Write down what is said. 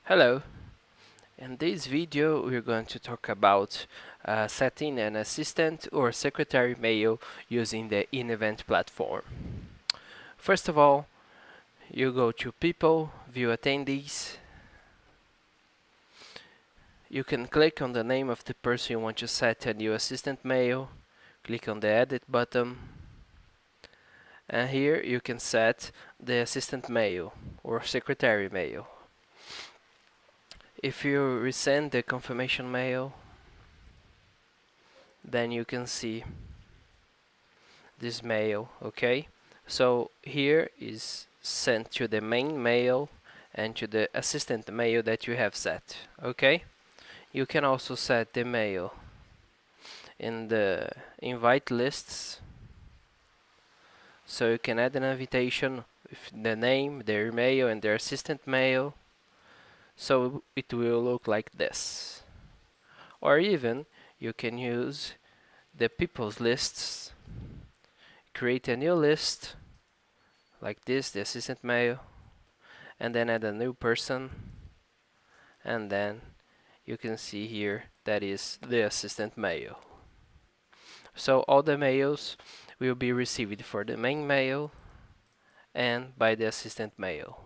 Hello, in this video we're going to talk about setting an assistant or secretary mail using the InEvent platform. First of all, you go to People, View Attendees. You can click on the name of the person you want to set a new assistant mail. Click on the Edit button. And here you can set the assistant mail or secretary mail. If you resend the confirmation mail, then you can see this mail. Okay, so here is sent to the main mail and to the assistant mail that you have set. Okay, you can also set the mail in the invite lists, so you can add an invitation with the name, their mail, and their assistant mail, so it will look like this. Or even you can use the people's lists, create a new list like this, the assistant mail, and then add a new person, and then you can see here that is the assistant mail. So all the mails will be received for the main mail and by the assistant mail.